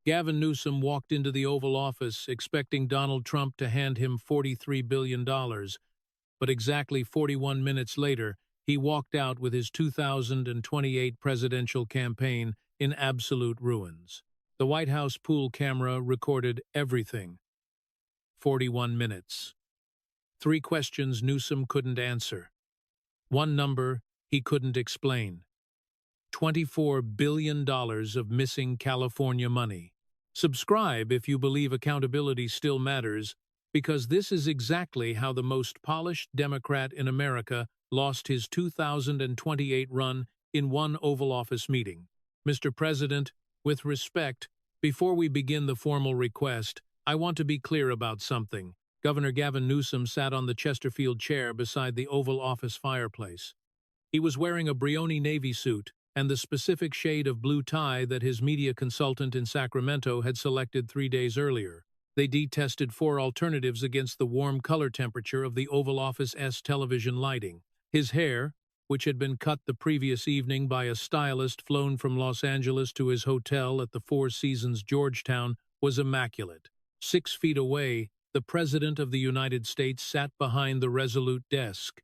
Gavin Newsom walked into the Oval Office expecting Donald Trump to hand him $43 billion, but exactly 41 minutes later, he walked out with his 2028 presidential campaign in absolute ruins. The White House pool camera recorded everything. 41 minutes. 3 questions Newsom couldn't answer. 1 number he couldn't explain. $24 billion of missing California money. Subscribe if you believe accountability still matters, because this is exactly how the most polished Democrat in America lost his 2028 run in one Oval Office meeting. Mr. President, with respect, before we begin the formal request, I want to be clear about something. Governor Gavin Newsom sat on the Chesterfield chair beside the Oval Office fireplace. He was wearing a Brioni Navy suit and the specific shade of blue tie that his media consultant in Sacramento had selected 3 days earlier. They detested 4 alternatives against the warm color temperature of the Oval Office's television lighting. His hair, which had been cut the previous evening by a stylist flown from Los Angeles to his hotel at the Four Seasons Georgetown, was immaculate. 6 feet away, the President of the United States sat behind the resolute desk.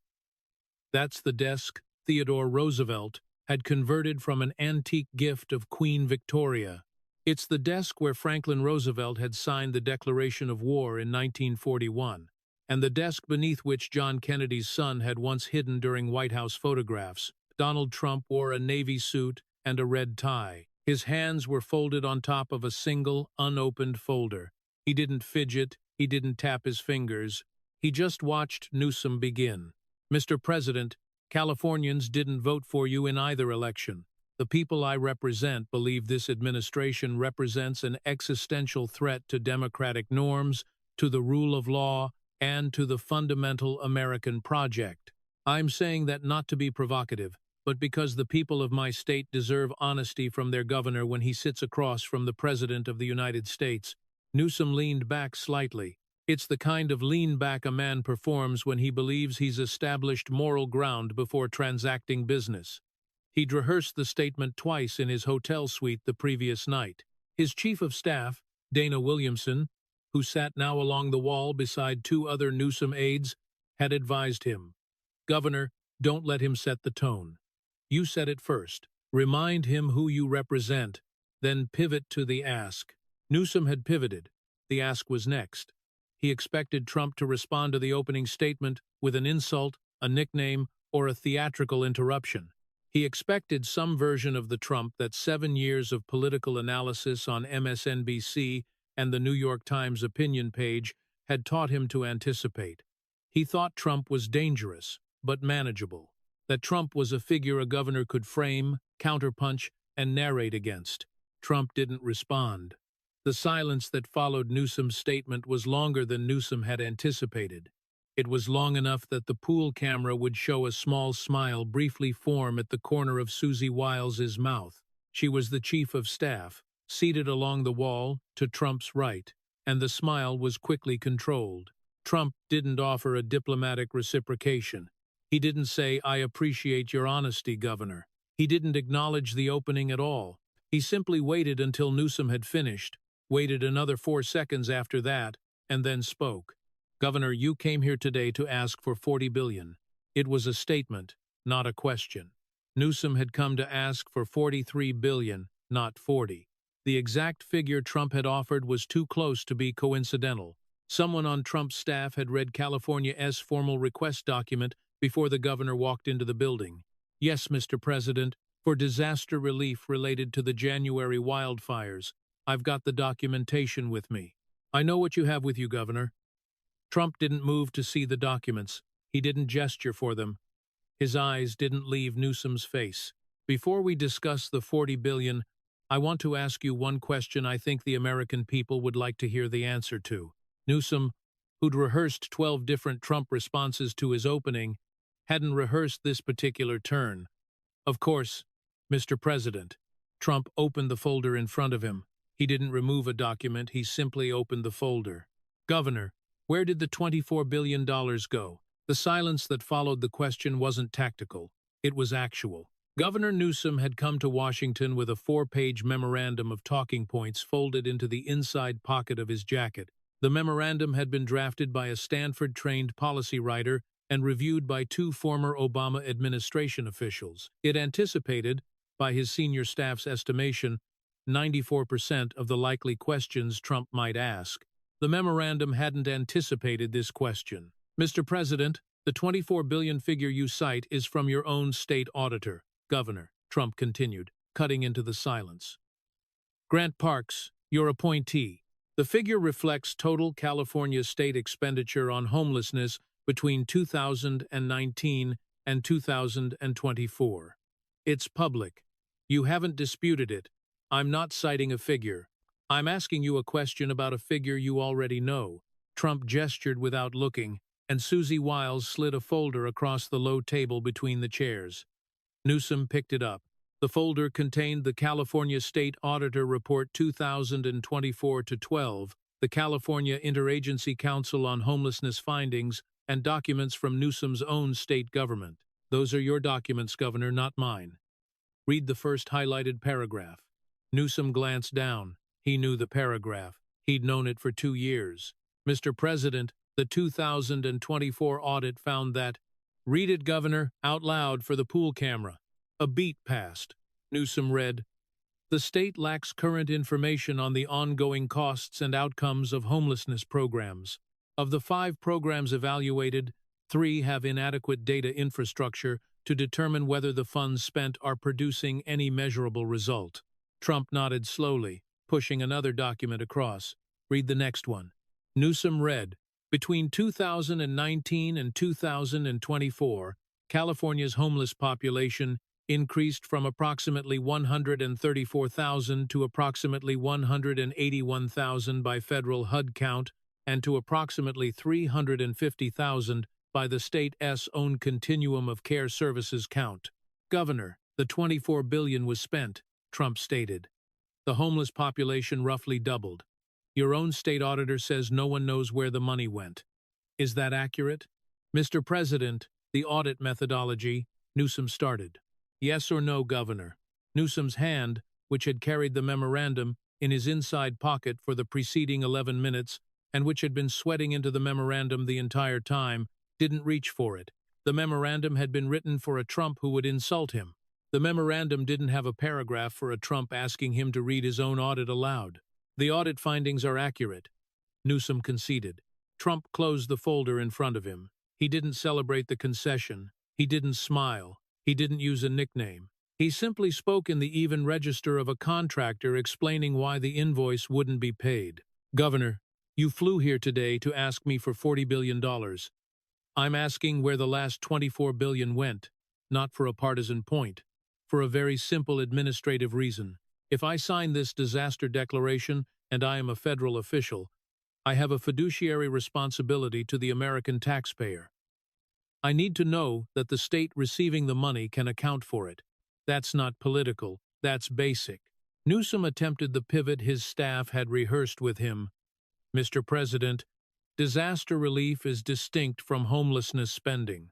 That's the desk Theodore Roosevelt had converted from an antique gift of Queen Victoria. It's the desk where Franklin Roosevelt had signed the Declaration of War in 1941, and the desk beneath which John Kennedy's son had once hidden during White House photographs. Donald Trump wore a navy suit and a red tie. His hands were folded on top of a single, unopened folder. He didn't fidget, he didn't tap his fingers. He just watched Newsom begin. Mr. President, Californians didn't vote for you in either election. The people I represent believe this administration represents an existential threat to democratic norms, to the rule of law, and to the fundamental American project. I'm saying that not to be provocative, but because the people of my state deserve honesty from their governor when he sits across from the President of the United States. Newsom leaned back slightly. It's the kind of lean back a man performs when he believes he's established moral ground before transacting business. He'd rehearsed the statement twice in his hotel suite the previous night. His chief of staff, Dana Williamson, who sat now along the wall beside 2 other Newsom aides, had advised him, "Governor, don't let him set the tone. You set it first. Remind him who you represent, then pivot to the ask." Newsom had pivoted. The ask was next. He expected Trump to respond to the opening statement with an insult, a nickname, or a theatrical interruption. He expected some version of the Trump that 7 years of political analysis on MSNBC and the New York Times opinion page had taught him to anticipate. He thought Trump was dangerous, but manageable. That Trump was a figure a governor could frame, counterpunch, and narrate against. Trump didn't respond. The silence that followed Newsom's statement was longer than Newsom had anticipated. It was long enough that the pool camera would show a small smile briefly form at the corner of Susie Wiles's mouth. She was the chief of staff, seated along the wall to Trump's right, and the smile was quickly controlled. Trump didn't offer a diplomatic reciprocation. He didn't say, "I appreciate your honesty, Governor." He didn't acknowledge the opening at all. He simply waited until Newsom had finished, waited another 4 seconds after that, and then spoke. "Governor, you came here today to ask for $40 billion. It was a statement, not a question. Newsom had come to ask for $43 billion, not 40. The exact figure Trump had offered was too close to be coincidental. Someone on Trump's staff had read California's formal request document before the governor walked into the building. "Yes, Mr. President, for disaster relief related to the January wildfires. I've got the documentation with me." "I know what you have with you, Governor." Trump didn't move to see the documents. He didn't gesture for them. His eyes didn't leave Newsom's face. "Before we discuss the $40 billion, I want to ask you one question I think the American people would like to hear the answer to." Newsom, who'd rehearsed 12 different Trump responses to his opening, hadn't rehearsed this particular turn. "Of course, Mr. President." Trump opened the folder in front of him. He didn't remove a document, he simply opened the folder. "Governor, where did the $24 billion go?" The silence that followed the question wasn't tactical. It was actual. Governor Newsom had come to Washington with a 4-page memorandum of talking points folded into the inside pocket of his jacket. The memorandum had been drafted by a Stanford-trained policy writer and reviewed by 2 former Obama administration officials. It anticipated, by his senior staff's estimation, 94% of the likely questions Trump might ask. The memorandum hadn't anticipated this question. Mr. President, the $24 billion figure you cite is from your own state auditor, Governor, Trump continued, cutting into the silence. Grant Parks, your appointee. The figure reflects total California state expenditure on homelessness between 2019 and 2024. It's public. You haven't disputed it. I'm not citing a figure. I'm asking you a question about a figure you already know. Trump gestured without looking, and Susie Wiles slid a folder across the low table between the chairs. Newsom picked it up. The folder contained the California State Auditor Report 2024-12, the California Interagency Council on Homelessness Findings, and documents from Newsom's own state government. Those are your documents, Governor, not mine. Read the first highlighted paragraph. Newsom glanced down. He knew the paragraph. He'd known it for 2 years. Mr. President, the 2024 audit found that, read it, Governor, out loud for the pool camera. A beat passed. Newsom read, the state lacks current information on the ongoing costs and outcomes of homelessness programs. Of the 5 programs evaluated, 3 have inadequate data infrastructure to determine whether the funds spent are producing any measurable result. Trump nodded slowly, pushing another document across. Read the next one. Newsom read, between 2019 and 2024, California's homeless population increased from approximately 134,000 to approximately 181,000 by federal HUD count and to approximately 350,000 by the state's own Continuum of Care Services count. Governor, the $24 billion was spent, Trump stated. The homeless population roughly doubled. Your own state auditor says no one knows where the money went. Is that accurate? Mr. President, the audit methodology, Newsom started. Yes or no, Governor? Newsom's hand, which had carried the memorandum in his inside pocket for the preceding 11 minutes and which had been sweating into the memorandum the entire time, didn't reach for it. The memorandum had been written for a Trump who would insult him. The memorandum didn't have a paragraph for a Trump asking him to read his own audit aloud. The audit findings are accurate, Newsom conceded. Trump closed the folder in front of him. He didn't celebrate the concession. He didn't smile. He didn't use a nickname. He simply spoke in the even register of a contractor explaining why the invoice wouldn't be paid. Governor, you flew here today to ask me for $40 billion. I'm asking where the last $24 billion went, not for a partisan point, for a very simple administrative reason. If I sign this disaster declaration and I am a federal official, I have a fiduciary responsibility to the American taxpayer. I need to know that the state receiving the money can account for it. That's not political, that's basic. Newsom attempted the pivot his staff had rehearsed with him. Mr. President, disaster relief is distinct from homelessness spending.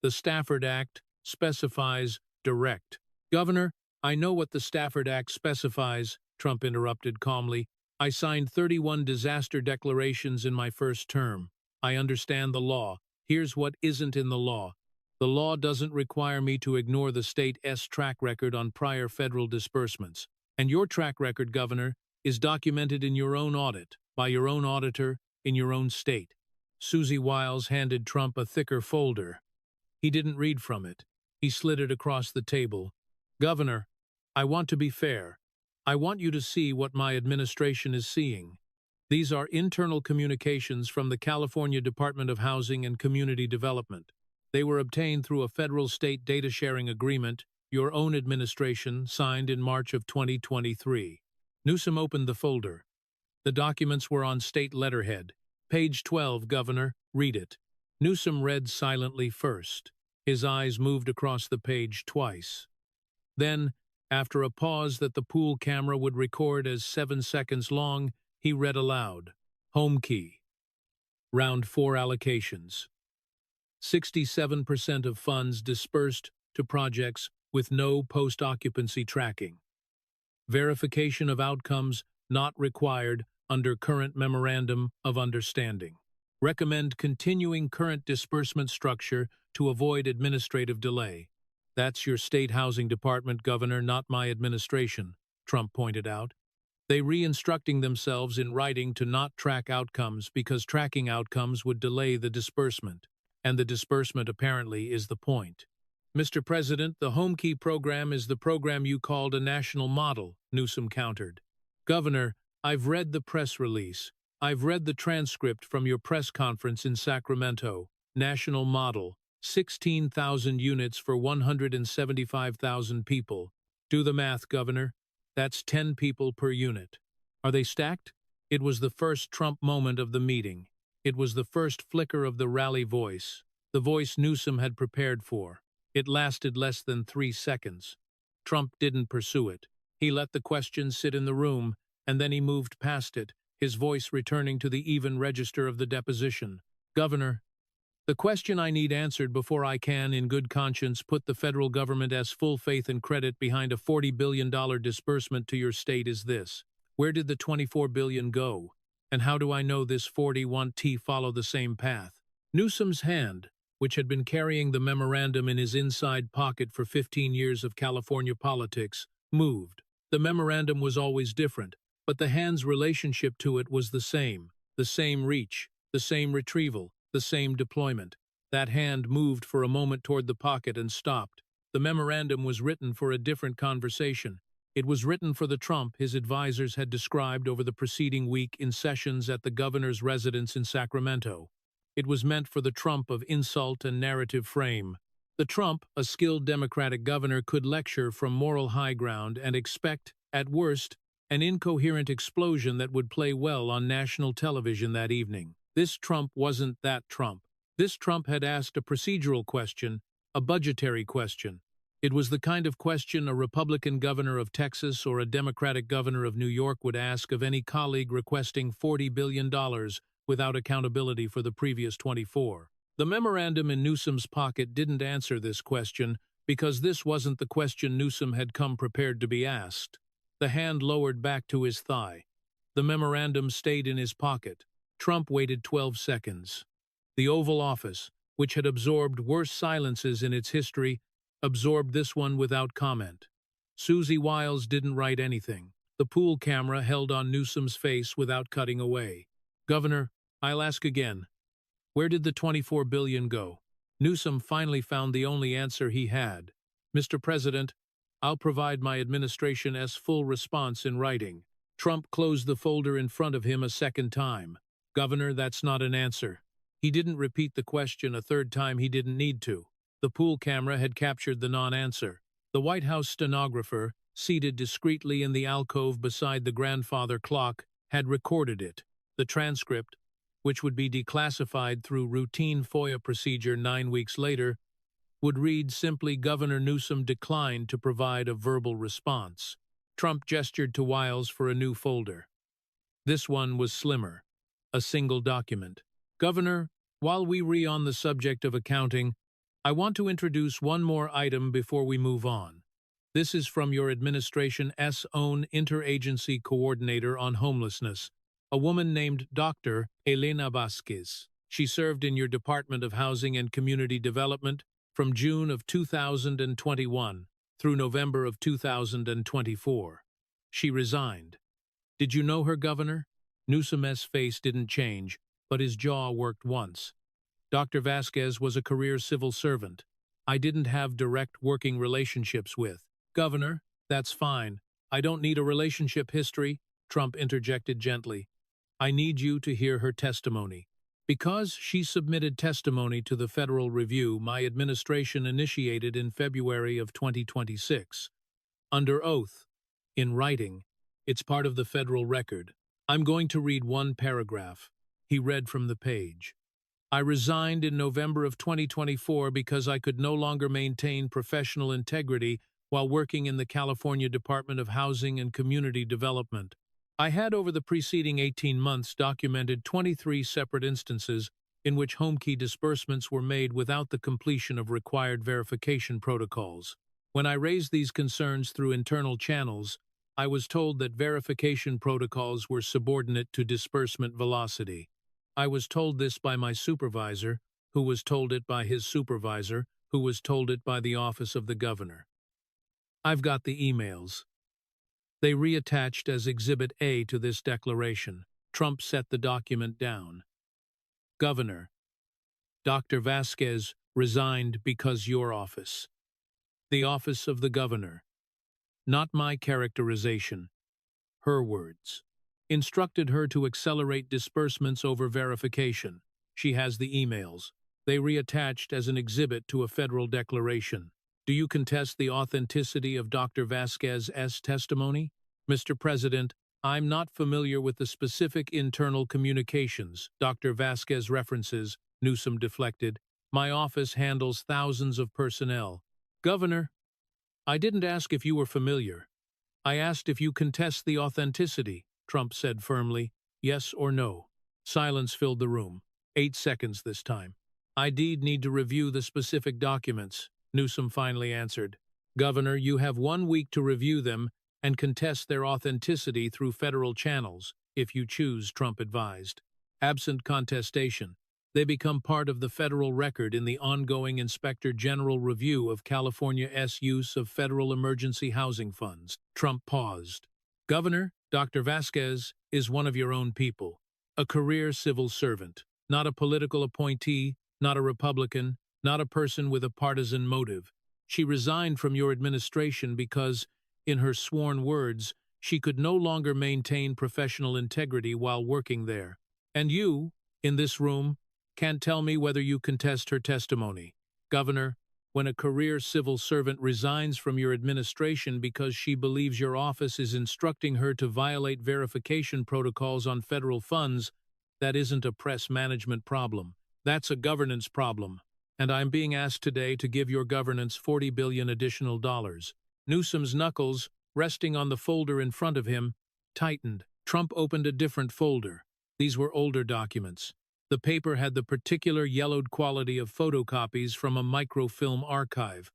The Stafford Act specifies direct. Governor, I know what the Stafford Act specifies, Trump interrupted calmly. I signed 31 disaster declarations in my first term. I understand the law. Here's what isn't in the law. The law doesn't require me to ignore the state's track record on prior federal disbursements. And your track record, Governor, is documented in your own audit, by your own auditor, in your own state. Susie Wiles handed Trump a thicker folder. He didn't read from it. He slid it across the table. Governor, I want to be fair. I want you to see what my administration is seeing. These are internal communications from the California Department of Housing and Community Development. They were obtained through a federal-state data-sharing agreement your own administration signed in March of 2023. Newsom opened the folder. The documents were on state letterhead. Page 12, Governor, read it. Newsom read silently first. His eyes moved across the page twice. Then, after a pause that the pool camera would record as 7 seconds long, he read aloud. Home key. Round 4 allocations. 67% of funds dispersed to projects with no post-occupancy tracking. Verification of outcomes not required under current Memorandum of Understanding. Recommend continuing current disbursement structure to avoid administrative delay. That's your state housing department, Governor, not my administration, Trump pointed out. They re-instructing themselves in writing to not track outcomes because tracking outcomes would delay the disbursement, and the disbursement apparently is the point. Mr. President, the Home Key program is the program you called a national model, Newsom countered. Governor, I've read the press release. I've read the transcript from your press conference in Sacramento. National model, 16,000 units for 175,000 people. Do the math, Governor. That's 10 people per unit. Are they stacked? It was the first Trump moment of the meeting. It was the first flicker of the rally voice, the voice Newsom had prepared for. It lasted less than 3 seconds. Trump didn't pursue it. He let the question sit in the room, and then he moved past it, his voice returning to the even register of the deposition. Governor, the question I need answered before I can, in good conscience, put the federal government as full faith and credit behind a $40 billion disbursement to your state is this. Where did the $24 billion go? And how do I know this 41T follow the same path? Newsom's hand, which had been carrying the memorandum in his inside pocket for 15 years of California politics, moved. The memorandum was always different, but the hand's relationship to it was the same reach, the same retrieval, the same deployment. That hand moved for a moment toward the pocket and stopped. The memorandum was written for a different conversation. It was written for the Trump his advisors had described over the preceding week in sessions at the governor's residence in Sacramento. It was meant for the Trump of insult and narrative frame. The Trump, a skilled Democratic governor, could lecture from moral high ground and expect, at worst, an incoherent explosion that would play well on national television that evening. This Trump wasn't that Trump. This Trump had asked a procedural question, a budgetary question. It was the kind of question a Republican governor of Texas or a Democratic governor of New York would ask of any colleague requesting $40 billion without accountability for the previous 24. The memorandum in Newsom's pocket didn't answer this question because this wasn't the question Newsom had come prepared to be asked. The hand lowered back to his thigh. The memorandum stayed in his pocket. Trump waited 12 seconds. The Oval Office, which had absorbed worse silences in its history, absorbed this one without comment. Susie Wiles didn't write anything. The pool camera held on Newsom's face without cutting away. Governor, I'll ask again. Where did the $24 billion go? Newsom finally found the only answer he had. Mr. President, I'll provide my administration's full response in writing. Trump closed the folder in front of him a second time. Governor, that's not an answer. He didn't repeat the question a third time. He didn't need to. The pool camera had captured the non-answer. The White House stenographer, seated discreetly in the alcove beside the grandfather clock, had recorded it. The transcript, which would be declassified through routine FOIA procedure 9 weeks later, would read simply, Governor Newsom declined to provide a verbal response. Trump gestured to Wiles for a new folder. This one was slimmer. A single document. Governor, while we on the subject of accounting, I want to introduce one more item before we move on. This is from your administration's own interagency coordinator on homelessness, a woman named Dr. Elena Vasquez. She served in your Department of Housing and Community Development from June of 2021 through November of 2024. She resigned. Did you know her, Governor? Newsom's face didn't change, but his jaw worked once. Dr. Vasquez was a career civil servant. I didn't have direct working relationships with. Governor, that's fine. I don't need a relationship history, Trump interjected gently. I need you to hear her testimony. Because she submitted testimony to the federal review my administration initiated in February of 2026. Under oath, in writing, it's part of the federal record. I'm going to read one paragraph. He read from the page. I resigned in November of 2024 because I could no longer maintain professional integrity while working in the California Department of Housing and Community Development. I had over the preceding 18 months documented 23 separate instances in which home key disbursements were made without the completion of required verification protocols. When I raised these concerns through internal channels, I was told that verification protocols were subordinate to disbursement velocity. I was told this by my supervisor, who was told it by his supervisor, who was told it by the office of the governor. I've got the emails. They reattached as Exhibit A to this declaration. Trump set the document down. Governor, Dr. Vasquez resigned because your office. The office of the governor. Not my characterization. Her words. Instructed her to accelerate disbursements over verification. She has the emails. They reattached as an exhibit to a federal declaration. Do you contest the authenticity of Dr. Vasquez's testimony? Mr. President, I'm not familiar with the specific internal communications Dr. Vasquez references, Newsom deflected. My office handles thousands of personnel. Governor, I didn't ask if you were familiar. I asked if you contest the authenticity, Trump said firmly. Yes or no. Silence filled the room. 8 seconds this time. I did need to review the specific documents, Newsom finally answered. Governor, you have 1 week to review them and contest their authenticity through federal channels, if you choose, Trump advised. Absent contestation, they become part of the federal record in the ongoing Inspector General review of California's use of federal emergency housing funds. Trump paused. Governor, Dr. Vasquez is one of your own people, a career civil servant, not a political appointee, not a Republican, not a person with a partisan motive. She resigned from your administration because, in her sworn words, she could no longer maintain professional integrity while working there. And you, in this room, can't tell me whether you contest her testimony. Governor, when a career civil servant resigns from your administration because she believes your office is instructing her to violate verification protocols on federal funds, that isn't a press management problem. That's a governance problem. And I'm being asked today to give your governance $40 billion additional dollars. Newsom's knuckles, resting on the folder in front of him, tightened. Trump opened a different folder. These were older documents. The paper had the particular yellowed quality of photocopies from a microfilm archive.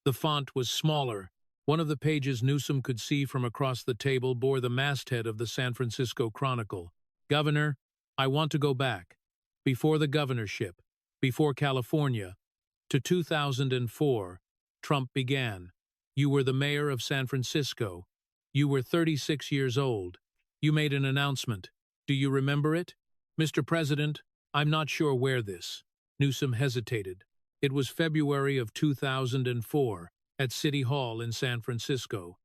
The font was smaller. One of the pages Newsom could see from across the table bore the masthead of the San Francisco Chronicle. Governor, I want to go back. Before the governorship, before California, to 2004, Trump began. You were the mayor of San Francisco. You were 36 years old. You made an announcement. Do you remember it? Mr. President, I'm not sure where this. Newsom hesitated. It was February of 2004, at City Hall in San Francisco.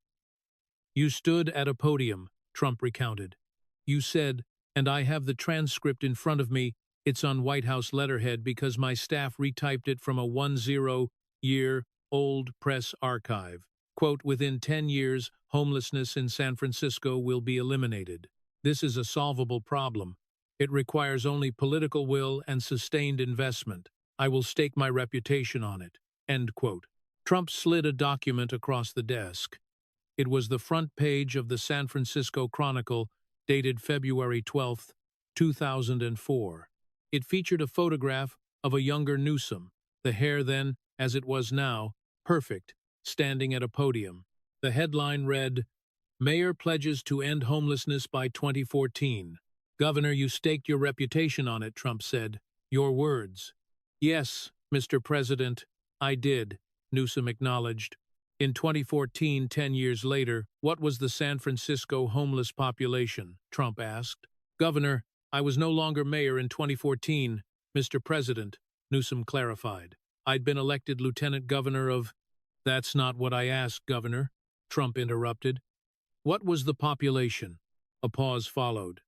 You stood at a podium, Trump recounted. You said, and I have the transcript in front of me, it's on White House letterhead because my staff retyped it from a 10-year-old press archive. Quote, within 10 years, homelessness in San Francisco will be eliminated. This is a solvable problem. It requires only political will and sustained investment. I will stake my reputation on it. End quote. Trump slid a document across the desk. It was the front page of the San Francisco Chronicle, dated February 12, 2004. It featured a photograph of a younger Newsom, the hair then, as it was now, perfect, standing at a podium. The headline read, Mayor pledges to end homelessness by 2014. Governor, you staked your reputation on it, Trump said. Your words. Yes, Mr. President, I did, Newsom acknowledged. In 2014, 10 years later, what was the San Francisco homeless population? Trump asked. Governor, I was no longer mayor in 2014, Mr. President, Newsom clarified. I'd been elected lieutenant governor of... That's not what I asked, Governor, Trump interrupted. What was the population? A pause followed.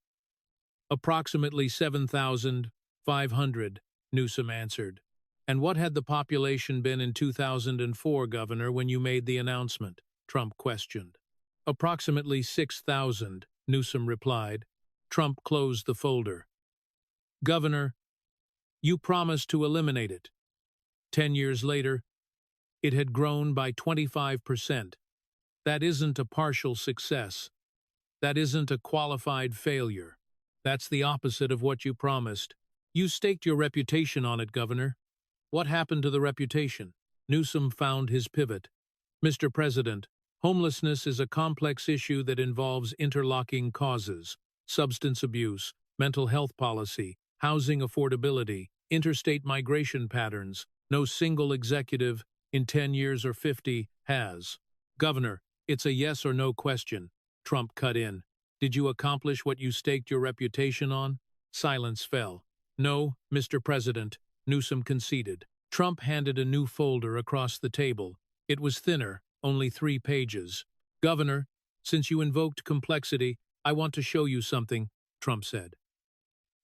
Approximately 7,500, Newsom answered. And what had the population been in 2004, Governor, when you made the announcement? Trump questioned. Approximately 6,000, Newsom replied. Trump closed the folder. Governor, you promised to eliminate it. 10 years later, it had grown by 25%. That isn't a partial success. That isn't a qualified failure. That's the opposite of what you promised. You staked your reputation on it, Governor. What happened to the reputation? Newsom found his pivot. Mr. President, homelessness is a complex issue that involves interlocking causes: substance abuse, mental health policy, housing affordability, interstate migration patterns. No single executive, in 10 years or 50, has. Governor, it's a yes or no question. Trump cut in. Did you accomplish what you staked your reputation on? Silence fell. No, Mr. President, Newsom conceded. Trump handed a new folder across the table. It was thinner, only 3 pages. Governor, since you invoked complexity, I want to show you something, Trump said.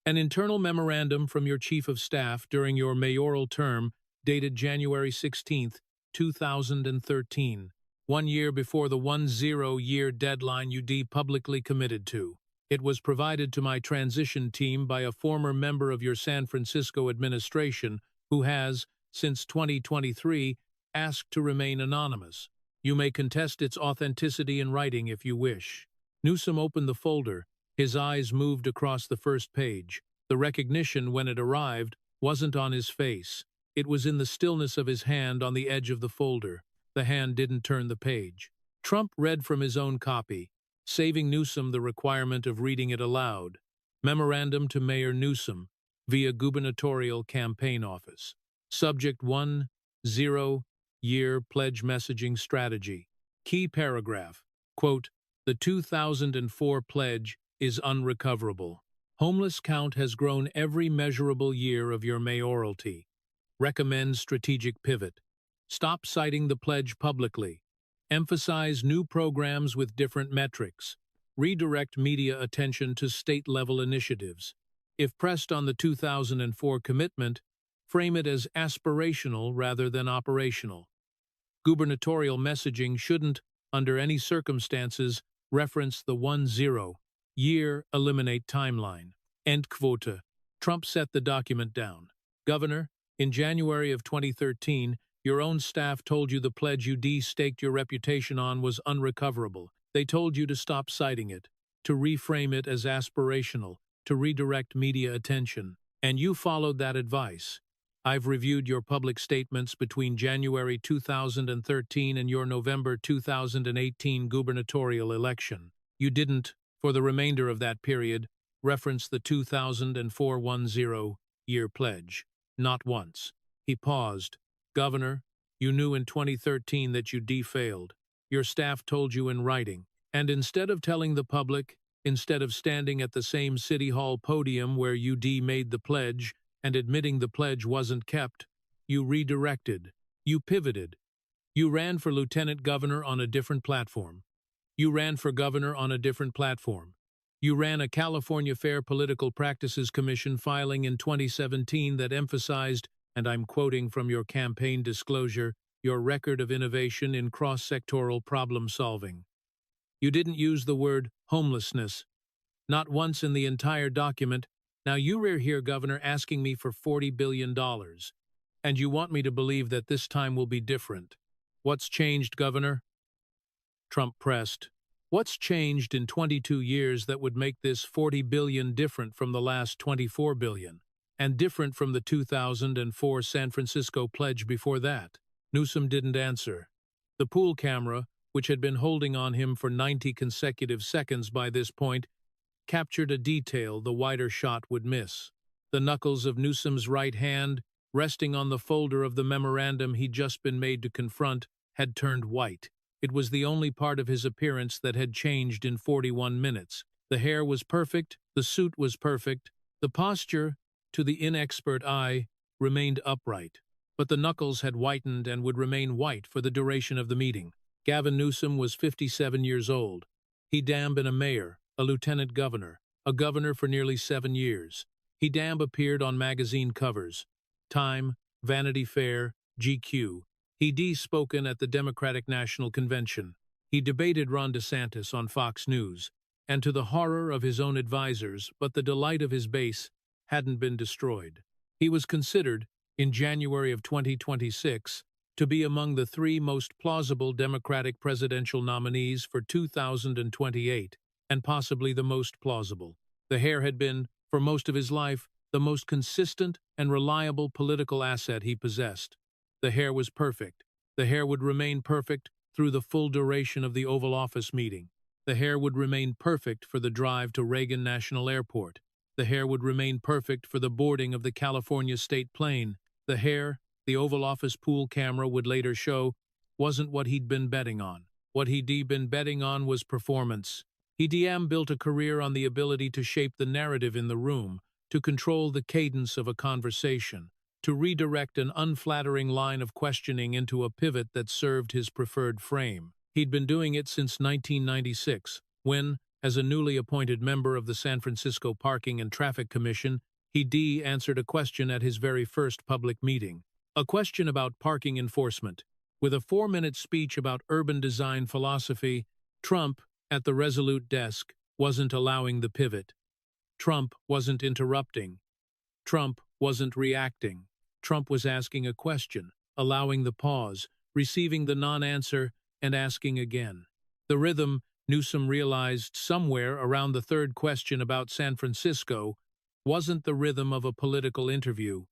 An internal memorandum from your chief of staff during your mayoral term, dated January 16, 2013, 1 year before the 10-year deadline you publicly committed to. It was provided to my transition team by a former member of your San Francisco administration who has, since 2023, asked to remain anonymous. You may contest its authenticity in writing if you wish. Newsom opened the folder. His eyes moved across the first page. The recognition, when it arrived, wasn't on his face. It was in the stillness of his hand on the edge of the folder. The hand didn't turn the page. Trump read from his own copy, saving Newsom the requirement of reading it aloud. Memorandum to Mayor Newsom, via Gubernatorial Campaign Office. Subject 10-year pledge messaging strategy. Key paragraph. Quote, the 2004 pledge is unrecoverable. Homeless count has grown every measurable year of your mayoralty. Recommend strategic pivot. Stop citing the pledge publicly. Emphasize new programs with different metrics. Redirect media attention to state-level initiatives. If pressed on the 2004 commitment, frame it as aspirational rather than operational. Gubernatorial messaging shouldn't, under any circumstances, reference the 10-year eliminate timeline. End quote. Trump set the document down. Governor, in January of 2013, your own staff told you the pledge you staked your reputation on was unrecoverable. They told you to stop citing it, to reframe it as aspirational, to redirect media attention. And you followed that advice. I've reviewed your public statements between January 2013 and your November 2018 gubernatorial election. You didn't, for the remainder of that period, reference the 2004 10-year pledge. Not once. He paused. Governor, you knew in 2013 that you failed. Your staff told you in writing. And instead of telling the public, instead of standing at the same City Hall podium where you made the pledge and admitting the pledge wasn't kept, you redirected. You pivoted. You ran for lieutenant governor on a different platform. You ran for governor on a different platform. You ran a California Fair Political Practices Commission filing in 2017 that emphasized, and I'm quoting from your campaign disclosure, your record of innovation in cross-sectoral problem-solving. You didn't use the word homelessness. Not once in the entire document. Now you're here, Governor, asking me for $40 billion. And you want me to believe that this time will be different. What's changed, Governor? Trump pressed. What's changed in 22 years that would make this $40 billion different from the last $24 billion? And different from the 2004 San Francisco pledge before that? Newsom didn't answer. The pool camera, which had been holding on him for 90 consecutive seconds by this point, captured a detail the wider shot would miss. The knuckles of Newsom's right hand, resting on the folder of the memorandum he'd just been made to confront, had turned white. It was the only part of his appearance that had changed in 41 minutes. The hair was perfect, the suit was perfect, the posture, to the inexpert eye, remained upright. But the knuckles had whitened and would remain white for the duration of the meeting. Gavin Newsom was 57 years old. He'd been a mayor, a lieutenant governor, a governor for nearly 7 years. He'd appeared on magazine covers. Time, Vanity Fair, GQ. He'd spoken at the Democratic National Convention. He debated Ron DeSantis on Fox News, and to the horror of his own advisors, but the delight of his base, hadn't been destroyed. He was considered, in January of 2026, to be among the 3 most plausible Democratic presidential nominees for 2028, and possibly the most plausible. The hair had been, for most of his life, the most consistent and reliable political asset he possessed. The hair was perfect. The hair would remain perfect through the full duration of the Oval Office meeting. The hair would remain perfect for the drive to Reagan National Airport. The hair would remain perfect for the boarding of the California State plane. The hair, the Oval Office pool camera would later show, wasn't what he'd been betting on. What he'd been betting on was performance. He'd built a career on the ability to shape the narrative in the room, to control the cadence of a conversation, to redirect an unflattering line of questioning into a pivot that served his preferred frame. He'd been doing it since 1996, when, as a newly appointed member of the San Francisco Parking and Traffic Commission, he answered a question at his very first public meeting. A question about parking enforcement. With a 4-minute speech about urban design philosophy, Trump, at the resolute desk, wasn't allowing the pivot. Trump wasn't interrupting. Trump wasn't reacting. Trump was asking a question, allowing the pause, receiving the non-answer, and asking again. The rhythm, Newsom realized somewhere around the third question about San Francisco, wasn't the rhythm of a political interview.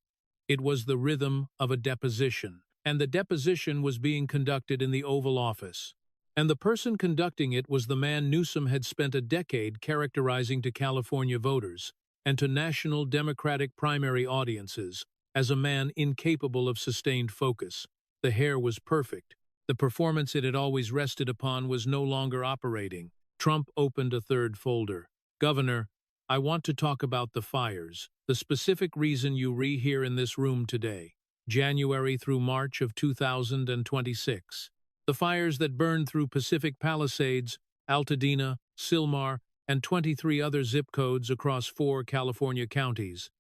It was the rhythm of a deposition. And the deposition was being conducted in the Oval Office. And the person conducting it was the man Newsom had spent a decade characterizing to California voters and to national Democratic primary audiences as a man incapable of sustained focus. The hair was perfect. The performance it had always rested upon was no longer operating. Trump opened a third folder. Governor, I want to talk about the fires, the specific reason you here in this room today, January through March of 2026. The fires that burned through Pacific Palisades, Altadena, Sylmar, and 23 other zip codes across 4 California counties.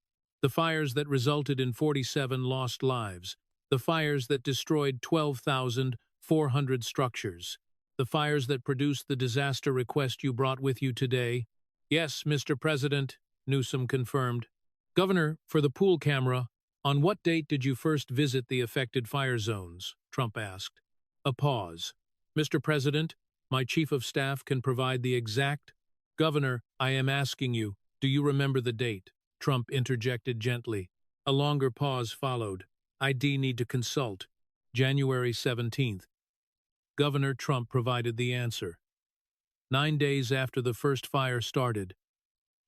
The fires that resulted in 47 lost lives. The fires that destroyed 12,400 structures. The fires that produced the disaster request you brought with you today. Yes, Mr. President, Newsom confirmed. Governor, for the pool camera, on what date did you first visit the affected fire zones? Trump asked. A pause. Mr. President, my chief of staff can provide the exact. Governor, I am asking you, do you remember the date? Trump interjected gently. A longer pause followed. I need to consult. January 17th. Governor Trump provided the answer. 9 days after the first fire started.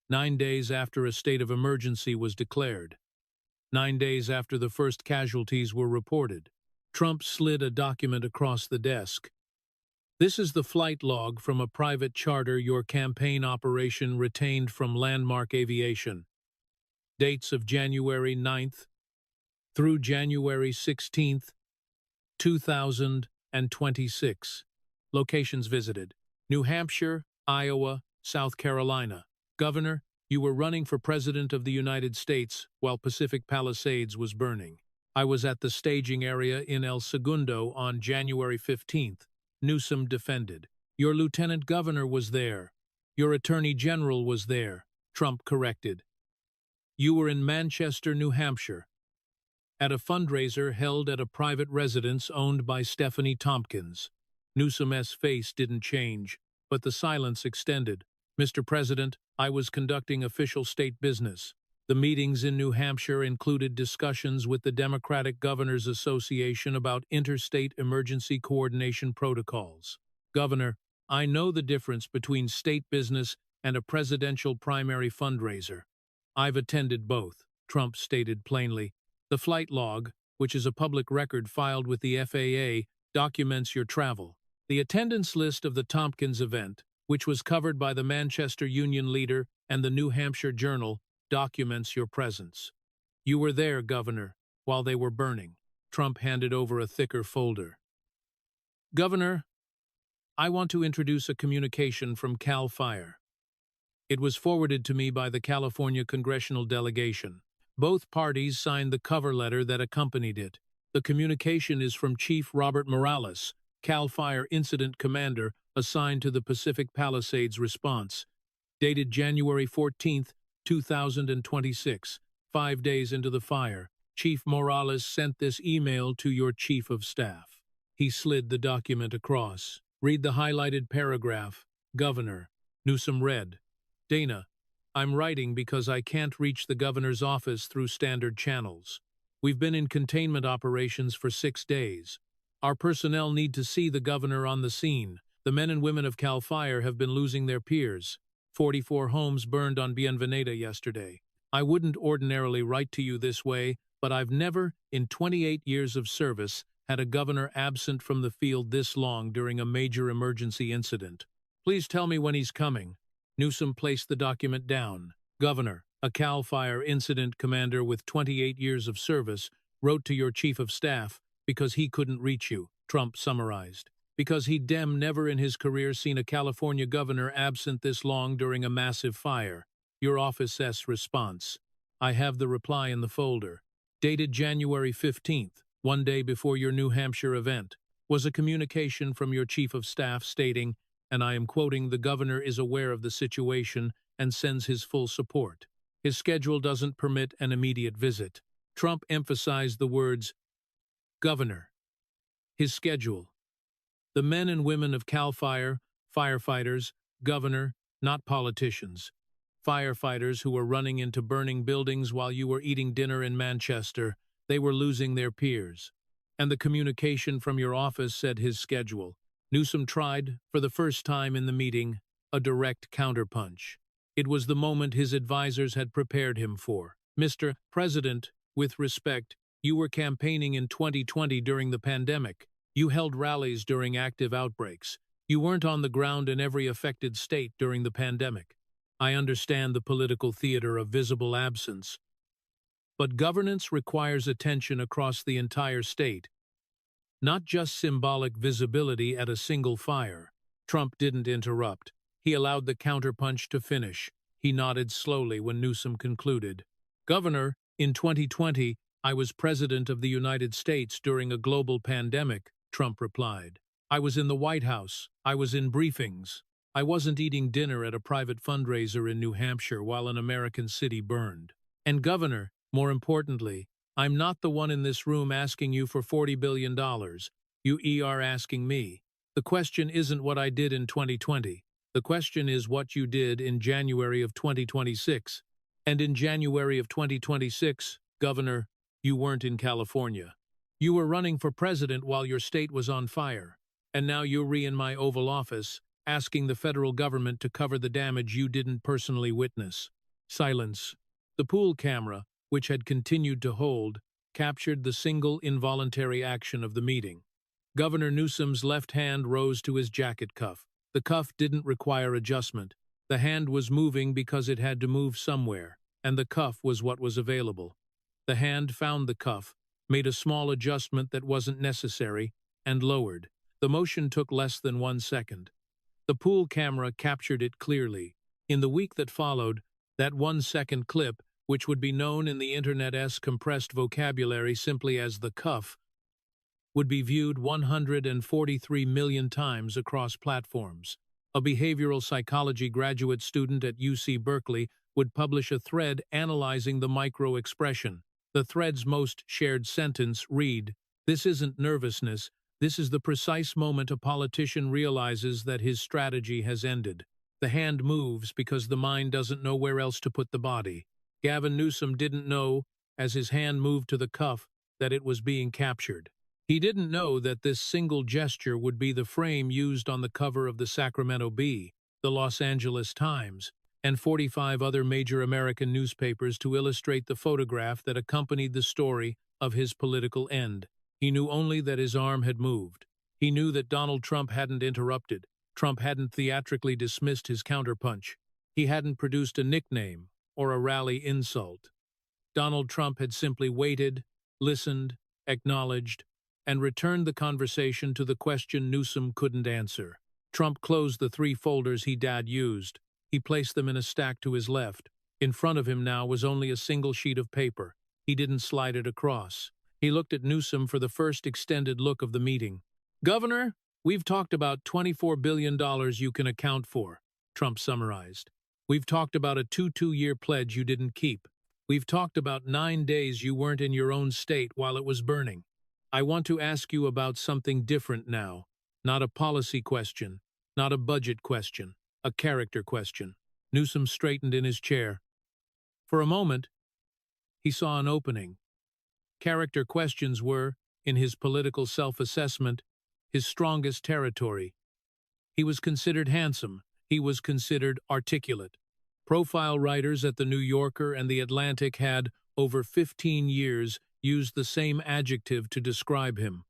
9 days after a state of emergency was declared. 9 days after the first casualties were reported. Trump slid a document across the desk. This is the flight log from a private charter your campaign operation retained from Landmark Aviation. Dates of January 9th through January 16th, 2026. Locations visited: New Hampshire, Iowa, South Carolina. Governor, you were running for President of the United States while Pacific Palisades was burning. I was at the staging area in El Segundo on January 15th. Newsom defended. Your lieutenant governor was there. Your attorney general was there. Trump corrected. You were in Manchester, New Hampshire, at a fundraiser held at a private residence owned by Stephanie Tompkins. Newsom's face didn't change, but the silence extended. Mr. President, I was conducting official state business. The meetings in New Hampshire included discussions with the Democratic Governors Association about interstate emergency coordination protocols. Governor, I know the difference between state business and a presidential primary fundraiser. I've attended both, Trump stated plainly. The flight log, which is a public record filed with the FAA, documents your travel. The attendance list of the Tompkins event, which was covered by the Manchester Union Leader and the New Hampshire Journal, documents your presence. You were there, Governor, while they were burning. Trump handed over a thicker folder. Governor, I want to introduce a communication from CAL FIRE. It was forwarded to me by the California congressional delegation. Both parties signed the cover letter that accompanied it. The communication is from Chief Robert Morales, CAL FIRE Incident Commander assigned to the Pacific Palisades response. Dated January 14th, 2026, 5 days into the fire, Chief Morales sent this email to your Chief of Staff. He slid the document across. Read the highlighted paragraph. Governor. Newsom read. Dana, I'm writing because I can't reach the governor's office through standard channels. We've been in containment operations for 6 days. Our personnel need to see the governor on the scene. The men and women of Cal Fire have been losing their peers. 44 homes burned on Bienvenida yesterday. I wouldn't ordinarily write to you this way, but I've never, in 28 years of service, had a governor absent from the field this long during a major emergency incident. Please tell me when he's coming. Newsom placed the document down. Governor, a Cal Fire incident commander with 28 years of service, wrote to your chief of staff because he couldn't reach you, Trump summarized. Because he'd never in his career seen a California governor absent this long during a massive fire. Your office's response. I have the reply in the folder. Dated January 15th, one day before your New Hampshire event, was a communication from your chief of staff stating, and I am quoting, the governor is aware of the situation and sends his full support. His schedule doesn't permit an immediate visit. Trump emphasized the words, governor. His schedule. The men and women of Cal Fire, firefighters, governor, not politicians. Firefighters who were running into burning buildings while you were eating dinner in Manchester, they were losing their peers. And the communication from your office said his schedule. Newsom tried, for the first time in the meeting, a direct counterpunch. It was the moment his advisors had prepared him for. Mr. President, with respect, you were campaigning in 2020 during the pandemic. You held rallies during active outbreaks. You weren't on the ground in every affected state during the pandemic. I understand the political theater of visible absence. But governance requires attention across the entire state, not just symbolic visibility at a single fire. Trump didn't interrupt. He allowed the counterpunch to finish. He nodded slowly when Newsom concluded. Governor, in 2020, I was President of the United States during a global pandemic, Trump replied. I was in the White House. I was in briefings. I wasn't eating dinner at a private fundraiser in New Hampshire while an American city burned. And Governor, more importantly, I'm not the one in this room asking you for $40 billion. You are asking me. The question isn't what I did in 2020. The question is what you did in January of 2026. And in January of 2026, Governor, you weren't in California. You were running for president while your state was on fire. And now you're in my Oval Office, asking the federal government to cover the damage you didn't personally witness. Silence. The pool camera, which had continued to hold, captured the single involuntary action of the meeting. Governor Newsom's left hand rose to his jacket cuff. The cuff didn't require adjustment. The hand was moving because it had to move somewhere, and the cuff was what was available. The hand found the cuff, made a small adjustment that wasn't necessary, and lowered. The motion took less than 1 second. The pool camera captured it clearly. In the week that followed, that 1-second clip, which would be known in the Internet's compressed vocabulary simply as the cuff, would be viewed 143 million times across platforms. A behavioral psychology graduate student at UC Berkeley would publish a thread analyzing the micro-expression. The thread's most shared sentence read, "This isn't nervousness, this is the precise moment a politician realizes that his strategy has ended. The hand moves because the mind doesn't know where else to put the body." Gavin Newsom didn't know, as his hand moved to the cuff, that it was being captured. He didn't know that this single gesture would be the frame used on the cover of the Sacramento Bee, the Los Angeles Times, and 45 other major American newspapers to illustrate the photograph that accompanied the story of his political end. He knew only that his arm had moved. He knew that Donald Trump hadn't interrupted. Trump hadn't theatrically dismissed his counterpunch. He hadn't produced a nickname or a rally insult. Donald Trump had simply waited, listened, acknowledged, and returned the conversation to the question Newsom couldn't answer. Trump closed the 3 folders he'd used. He placed them in a stack to his left. In front of him now was only a single sheet of paper. He didn't slide it across. He looked at Newsom for the first extended look of the meeting. "Governor, we've talked about $24 billion you can account for," Trump summarized. "We've talked about a 2-year pledge you didn't keep. We've talked about 9 days you weren't in your own state while it was burning. I want to ask you about something different now. Not a policy question, not a budget question, a character question." Newsom straightened in his chair. For a moment, he saw an opening. Character questions were, in his political self-assessment, his strongest territory. He was considered handsome. He was considered articulate. Profile writers at The New Yorker and The Atlantic had, over 15 years, used the same adjective to describe him: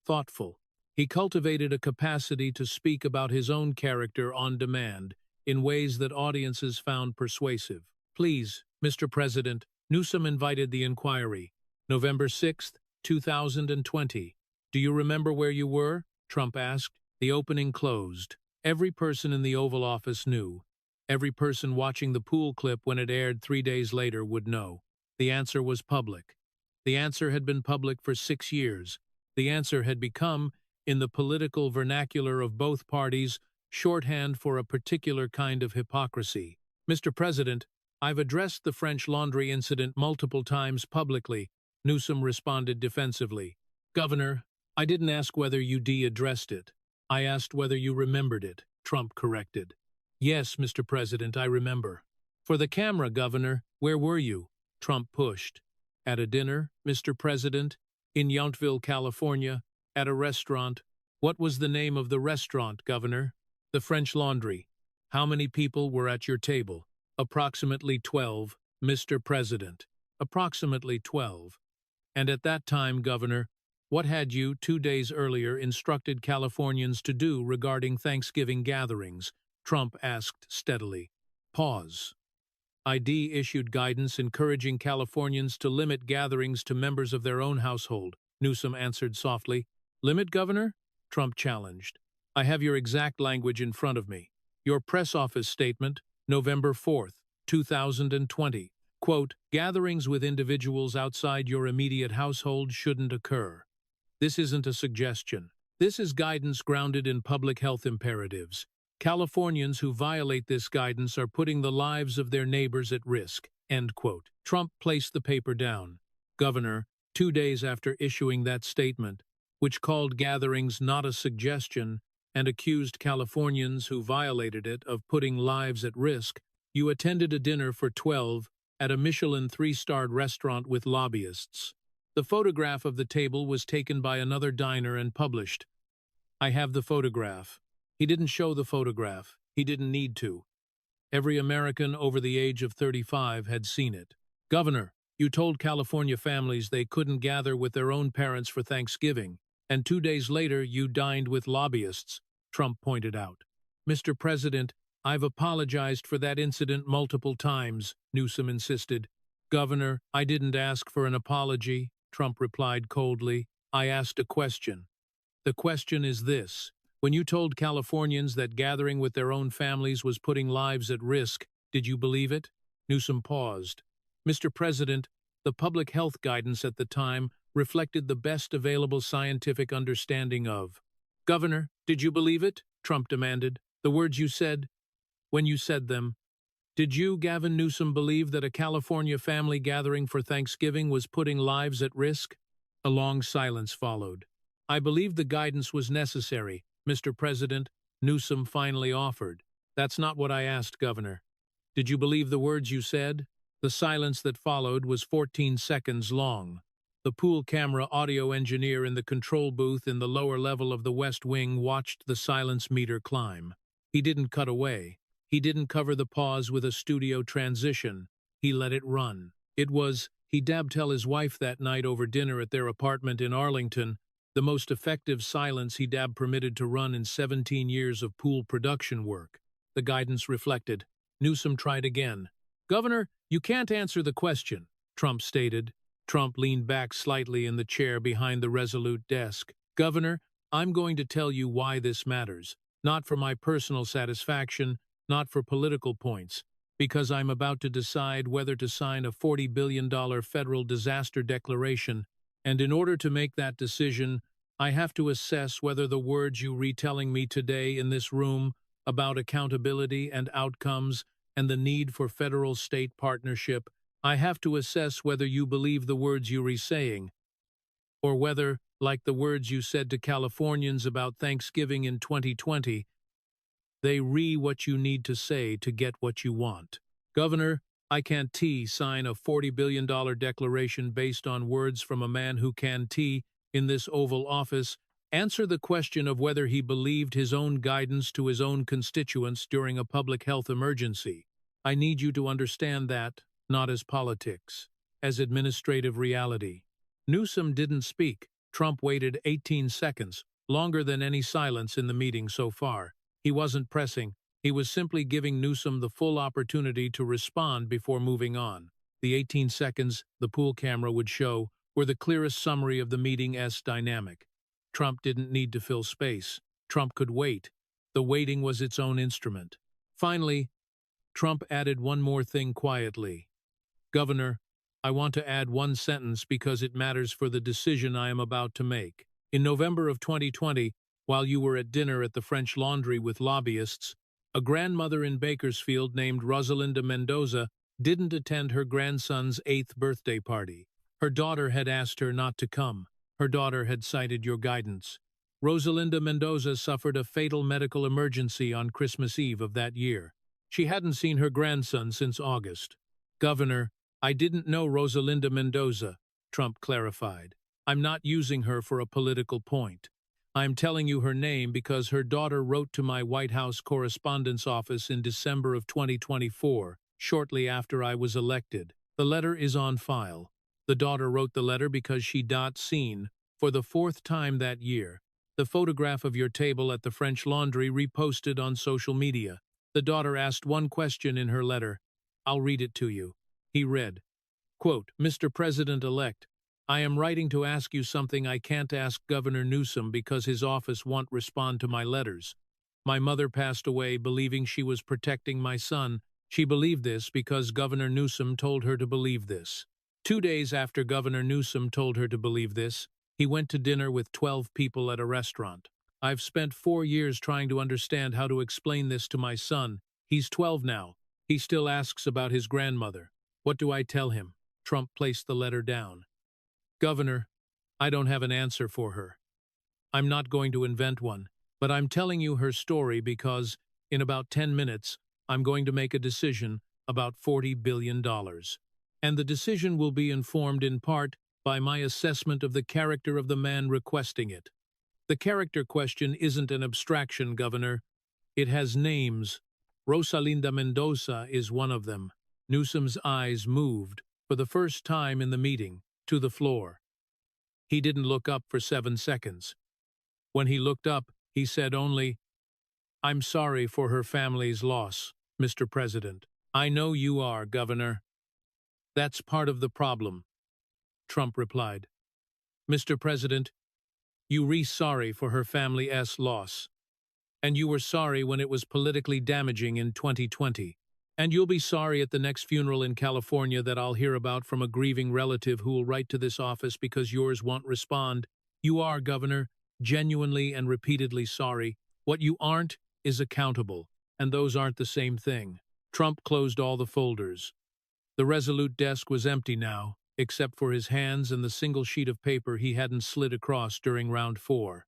thoughtful. He cultivated a capacity to speak about his own character on demand, in ways that audiences found persuasive. "Please, Mr. President," Newsom invited the inquiry. November 6, 2020. "Do you remember where you were?" Trump asked. The opening closed. Every person in the Oval Office knew. Every person watching the pool clip when it aired 3 days later would know. The answer was public. The answer had been public for 6 years. The answer had become, in the political vernacular of both parties, shorthand for a particular kind of hypocrisy. "Mr. President, I've addressed the French Laundry incident multiple times publicly," Newsom responded defensively. "Governor, I didn't ask whether you addressed it. I asked whether you remembered it," Trump corrected. "Yes, Mr. President, I remember." "For the camera, Governor, where were you?" Trump pushed. "At a dinner, Mr. President, in Yountville, California, at a restaurant." "What was the name of the restaurant, Governor?" "The French Laundry." "How many people were at your table?" "Approximately 12, Mr. President." "Approximately 12. And at that time, Governor, what had you, 2 days earlier, instructed Californians to do regarding Thanksgiving gatherings?" Trump asked steadily. Pause. ID issued guidance encouraging Californians to limit gatherings to members of their own household, Newsom answered softly. "Limit, Governor?" Trump challenged. "I have your exact language in front of me. Your press office statement, November 4, 2020. Quote, gatherings with individuals outside your immediate household shouldn't occur. This isn't a suggestion. This is guidance grounded in public health imperatives. Californians who violate this guidance are putting the lives of their neighbors at risk." End quote. Trump placed the paper down. Governor, 2 days after issuing that statement, which called gatherings not a suggestion and accused Californians who violated it of putting lives at risk, you attended a dinner for 12 at a Michelin 3-starred restaurant with lobbyists. The photograph of the table was taken by another diner and published. I have the photograph. He didn't show the photograph. He didn't need to. Every American over the age of 35 had seen it. Governor, you told California families they couldn't gather with their own parents for Thanksgiving, and 2 days later you dined with lobbyists, Trump pointed out. Mr. President, I've apologized for that incident multiple times, Newsom insisted. Governor, I didn't ask for an apology, Trump replied coldly. I asked a question. The question is this. When you told Californians that gathering with their own families was putting lives at risk, did you believe it? Newsom paused. Mr. President, the public health guidance at the time reflected the best available scientific understanding of. Governor, did you believe it? Trump demanded. The words you said, when you said them. Did you, Gavin Newsom, believe that a California family gathering for Thanksgiving was putting lives at risk? A long silence followed. I believed the guidance was necessary, Mr. President, Newsom finally offered. That's not what I asked, Governor. Did you believe the words you said? The silence that followed was 14 seconds long. The pool camera audio engineer in the control booth in the lower level of the West Wing watched the silence meter climb. He didn't cut away. He didn't cover the pause with a studio transition. He let it run. It was, he dabbed tell his wife that night over dinner at their apartment in Arlington, the most effective silence he dab permitted to run in 17 years of pool production work. The guidance reflected. Newsom tried again. Governor, you can't answer the question, Trump stated. Trump leaned back slightly in the chair behind the resolute desk. Governor, I'm going to tell you why this matters. Not for my personal satisfaction, not for political points, because I'm about to decide whether to sign a $40 billion federal disaster declaration, and in order to make that decision, I have to assess whether the words you retelling me today in this room about accountability and outcomes and the need for federal-state partnership, I have to assess whether you believe the words you re-saying, or whether, like the words you said to Californians about Thanksgiving in 2020, they what you need to say to get what you want. Governor, I can't sign a $40 billion declaration based on words from a man who can in this Oval Office, answer the question of whether he believed his own guidance to his own constituents during a public health emergency. I need you to understand that, not as politics, as administrative reality. Newsom didn't speak. Trump waited 18 seconds, longer than any silence in the meeting so far. He wasn't pressing. He was simply giving Newsom the full opportunity to respond before moving on. The 18 seconds the pool camera would show were the clearest summary of the meeting's dynamic. Trump didn't need to fill space. Trump could wait. The waiting was its own instrument. Finally, Trump added one more thing quietly. "Governor, I want to add one sentence because it matters for the decision I am about to make. In November of 2020, while you were at dinner at the French Laundry with lobbyists, a grandmother in Bakersfield named Rosalinda Mendoza didn't attend her grandson's 8th birthday party. Her daughter had asked her not to come. Her daughter had cited your guidance. Rosalinda Mendoza suffered a fatal medical emergency on Christmas Eve of that year. She hadn't seen her grandson since August. Governor, I didn't know Rosalinda Mendoza," Trump clarified. "I'm not using her for a political point. I'm telling you her name because her daughter wrote to my White House Correspondence Office in December of 2024, shortly after I was elected. The letter is on file. The daughter wrote the letter because she'd seen, for the 4th time that year, the photograph of your table at the French Laundry reposted on social media. The daughter asked one question in her letter. I'll read it to you." He read, quote, "Mr. President-elect, I am writing to ask you something I can't ask Governor Newsom because his office won't respond to my letters. My mother passed away believing she was protecting my son. She believed this because Governor Newsom told her to believe this. 2 days after Governor Newsom told her to believe this, he went to dinner with 12 people at a restaurant. I've spent 4 years trying to understand how to explain this to my son. He's 12 now. He still asks about his grandmother. What do I tell him?" Trump placed the letter down. "Governor, I don't have an answer for her. I'm not going to invent one, but I'm telling you her story because, in about 10 minutes, I'm going to make a decision about $40 billion. And the decision will be informed in part by my assessment of the character of the man requesting it. The character question isn't an abstraction, Governor. It has names. Rosalinda Mendoza is one of them." Newsom's eyes moved, for the first time in the meeting, to the floor. He didn't look up for 7 seconds. When he looked up, he said only, "I'm sorry for her family's loss, Mr. President." "I know you are, Governor." "That's part of the problem," Trump replied. "Mr. President, you were sorry for her family's loss. And you were sorry when it was politically damaging in 2020. And you'll be sorry at the next funeral in California that I'll hear about from a grieving relative who will write to this office because yours won't respond. You are, Governor, genuinely and repeatedly sorry. What you aren't is accountable, and those aren't the same thing." Trump closed all the folders. The resolute desk was empty now, except for his hands and the single sheet of paper he hadn't slid across during round 4.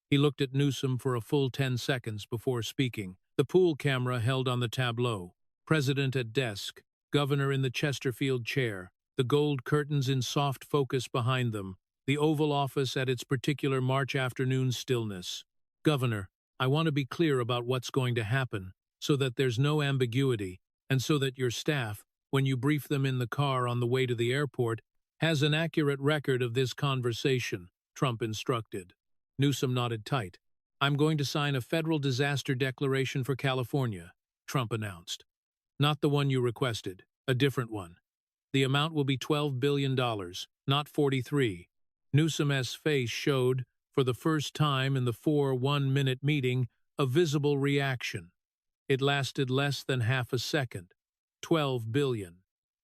He looked at Newsom for a full 10 seconds before speaking. The pool camera held on the tableau. President at desk, Governor in the Chesterfield chair, the gold curtains in soft focus behind them, the Oval Office at its particular March afternoon stillness. "Governor, I want to be clear about what's going to happen, so that there's no ambiguity, and so that your staff, when you brief them in the car on the way to the airport, has an accurate record of this conversation," Trump instructed. Newsom nodded tight. "I'm going to sign a federal disaster declaration for California," Trump announced. "Not the one you requested, a different one. The amount will be $12 billion, not 43. Newsom's face showed, for the first time in the 4 one-minute meeting, a visible reaction. It lasted less than half a second. $12 billion.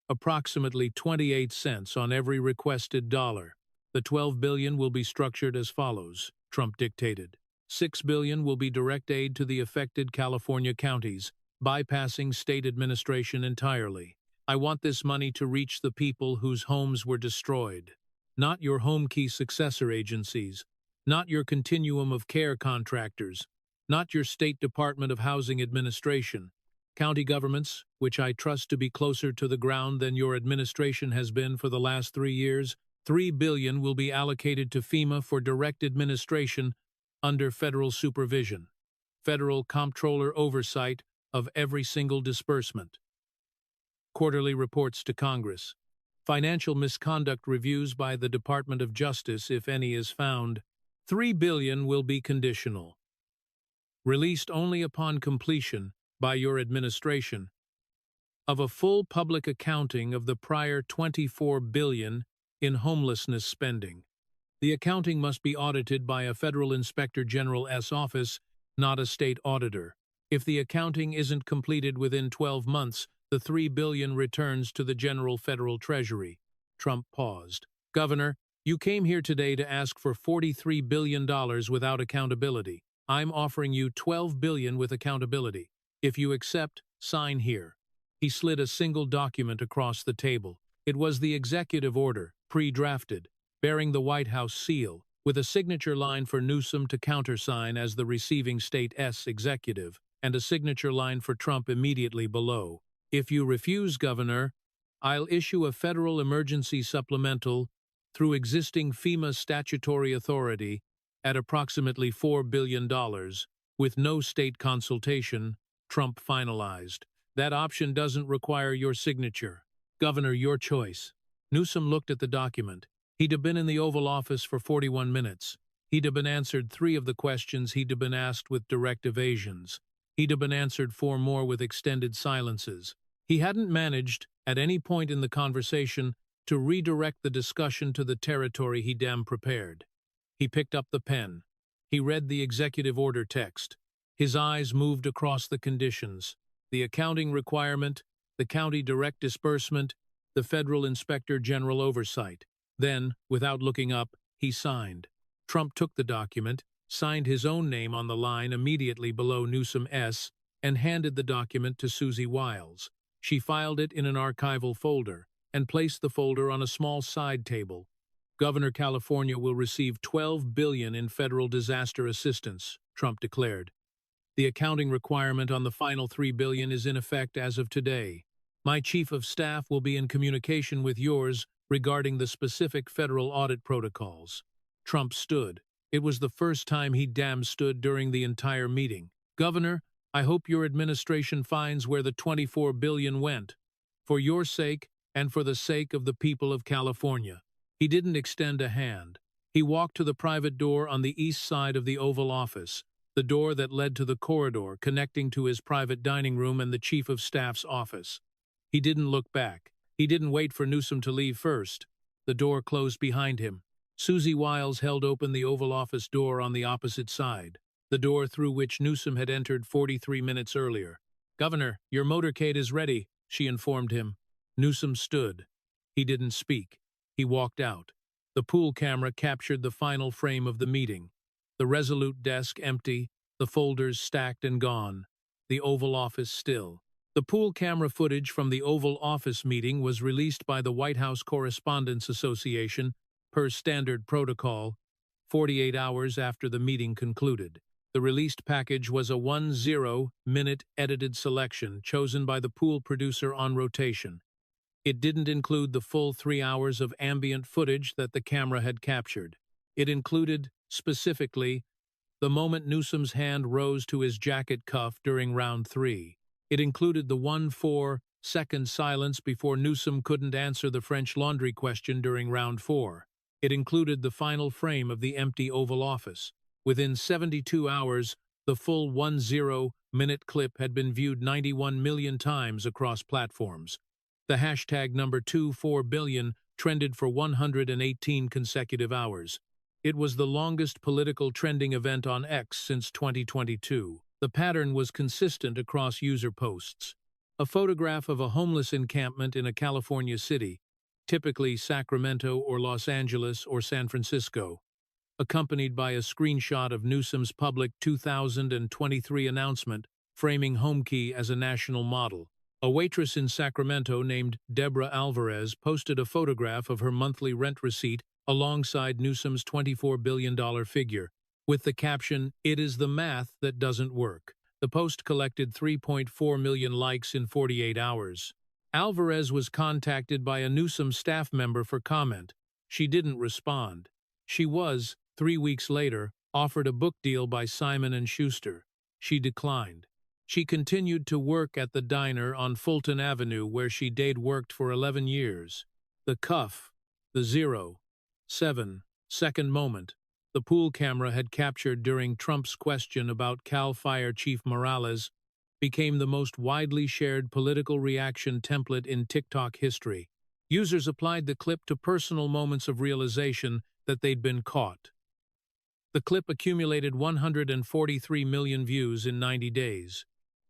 Approximately 28 cents on every requested dollar. The $12 billion will be structured as follows, Trump dictated. $6 billion will be direct aid to the affected California counties, bypassing state administration entirely. I want this money to reach the people whose homes were destroyed. Not your home key successor agencies, not your continuum of care contractors, not your State Department of Housing Administration. County governments, which I trust to be closer to the ground than your administration has been for the last 3 years, $3 billion will be allocated to FEMA for direct administration under federal supervision. Federal comptroller oversight of every single disbursement. Quarterly reports to Congress. Financial misconduct reviews by the Department of Justice, if any is found. $3 billion will be conditional. Released only upon completion, by your administration, of a full public accounting of the prior $24 billion in homelessness spending. The accounting must be audited by a Federal Inspector General's office, not a state auditor. If the accounting isn't completed within 12 months, the $3 billion returns to the General Federal Treasury. Trump paused. Governor, you came here today to ask for $43 billion without accountability. I'm offering you $12 billion with accountability. If you accept, sign here. He slid a single document across the table. It was the executive order, pre-drafted, bearing the White House seal, with a signature line for Newsom to countersign as the receiving state's executive, and a signature line for Trump immediately below. If you refuse, Governor, I'll issue a federal emergency supplemental through existing FEMA statutory authority at approximately $4 billion, with no state consultation, Trump finalized. That option doesn't require your signature. Governor, your choice. Newsom looked at the document. He'd have been in the Oval Office for 41 minutes. He'd have been answered 3 of the questions he'd have been asked with direct evasions. He'd have been answered 4 more with extended silences. He hadn't managed, at any point in the conversation, to redirect the discussion to the territory he damn prepared. He picked up the pen. He read the executive order text. His eyes moved across the conditions. The accounting requirement, the county direct disbursement, the Federal Inspector General oversight. Then, without looking up, he signed. Trump took the document, signed his own name on the line immediately below Newsom's, and handed the document to Susie Wiles. She filed it in an archival folder, and placed the folder on a small side table. Governor California will receive $12 billion in federal disaster assistance, Trump declared. The accounting requirement on the final $3 billion is in effect as of today. My chief of staff will be in communication with yours regarding the specific federal audit protocols. Trump stood. It was the first time he damn stood during the entire meeting. Governor, I hope your administration finds where the $24 billion went. For your sake and for the sake of the people of California. He didn't extend a hand. He walked to the private door on the east side of the Oval Office, the door that led to the corridor connecting to his private dining room and the Chief of Staff's office. He didn't look back. He didn't wait for Newsom to leave first. The door closed behind him. Susie Wiles held open the Oval Office door on the opposite side, the door through which Newsom had entered 43 minutes earlier. Governor, your motorcade is ready, she informed him. Newsom stood. He didn't speak. He walked out. The pool camera captured the final frame of the meeting. The resolute desk empty, the folders stacked and gone, the Oval Office still. The pool camera footage from the Oval Office meeting was released by the White House Correspondents Association, per standard protocol, 48 hours after the meeting concluded. The released package was a 10-minute edited selection chosen by the pool producer on rotation. It didn't include the full 3 hours of ambient footage that the camera had captured. It included, specifically, the moment Newsom's hand rose to his jacket cuff during round 3. It included the 1-4-second silence before Newsom couldn't answer the French Laundry question during round 4. It included the final frame of the empty Oval Office. Within 72 hours, the full 10-minute clip had been viewed 91 million times across platforms. The hashtag number 24billion trended for 118 consecutive hours. It was the longest political trending event on X since 2022. The pattern was consistent across user posts. A photograph of a homeless encampment in a California city, typically Sacramento or Los Angeles or San Francisco, accompanied by a screenshot of Newsom's public 2023 announcement framing HomeKey as a national model. A waitress in Sacramento named Deborah Alvarez posted a photograph of her monthly rent receipt alongside Newsom's $24 billion figure, with the caption, "It is the math that doesn't work." The post collected 3.4 million likes in 48 hours. Alvarez was contacted by a Newsom staff member for comment. She didn't respond. She was, 3 weeks later, offered a book deal by Simon & Schuster. She declined. She continued to work at the diner on Fulton Avenue where she'd worked for 11 years. The cuff, the 0.7-second moment, the pool camera had captured during Trump's question about Cal Fire Chief Morales, became the most widely shared political reaction template in TikTok history. Users applied the clip to personal moments of realization that they'd been caught. The clip accumulated 143 million views in 90 days.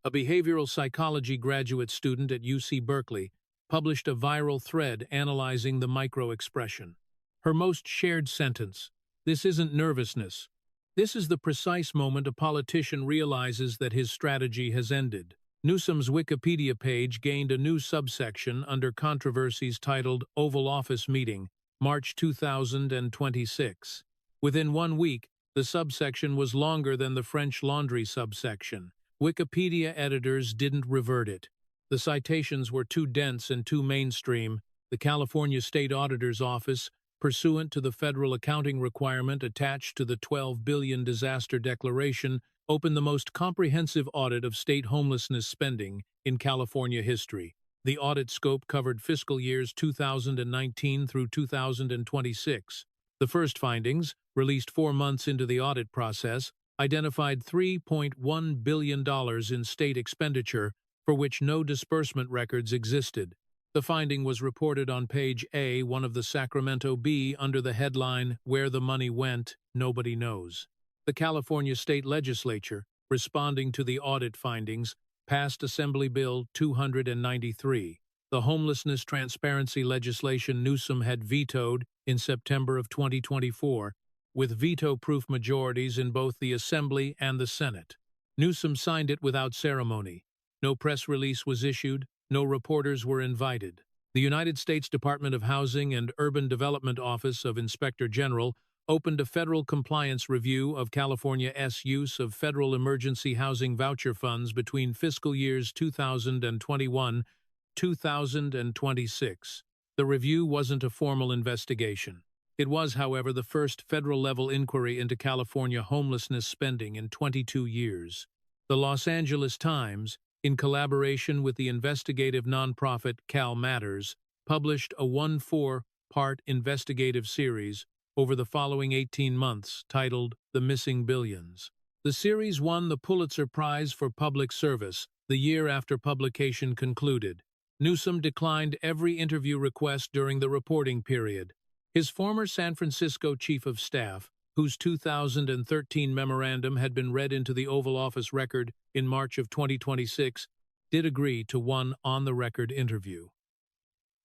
A behavioral psychology graduate student at UC Berkeley published a viral thread analyzing the micro-expression. Her most shared sentence: "This isn't nervousness. This is the precise moment a politician realizes that his strategy has ended." Newsom's Wikipedia page gained a new subsection under controversies titled Oval Office Meeting, March 2026. Within 1 week, the subsection was longer than the French Laundry subsection. Wikipedia editors didn't revert it. The citations were too dense and too mainstream. The California State Auditor's Office, pursuant to the federal accounting requirement attached to the $12 billion disaster declaration, opened the most comprehensive audit of state homelessness spending in California history. The audit scope covered fiscal years 2019 through 2026. The first findings, released 4 months into the audit process, identified $3.1 billion in state expenditure for which no disbursement records existed. The finding was reported on page A1 of the Sacramento Bee under the headline, "Where the Money Went, Nobody Knows." The California State Legislature, responding to the audit findings, passed Assembly Bill 293, the homelessness transparency legislation Newsom had vetoed in September of 2024, with veto-proof majorities in both the Assembly and the Senate. Newsom signed it without ceremony. No press release was issued, no reporters were invited. The United States Department of Housing and Urban Development Office of Inspector General opened a federal compliance review of California's use of federal emergency housing voucher funds between fiscal years 2021-2026. The review wasn't a formal investigation. It was, however, the first federal-level inquiry into California homelessness spending in 22 years. The Los Angeles Times, in collaboration with the investigative nonprofit Cal Matters, published a 4-part investigative series over the following 18 months titled The Missing Billions. The series won the Pulitzer Prize for Public Service the year after publication concluded. Newsom declined every interview request during the reporting period. His former San Francisco chief of staff, whose 2013 memorandum had been read into the Oval Office record in March of 2026, did agree to one on-the-record interview.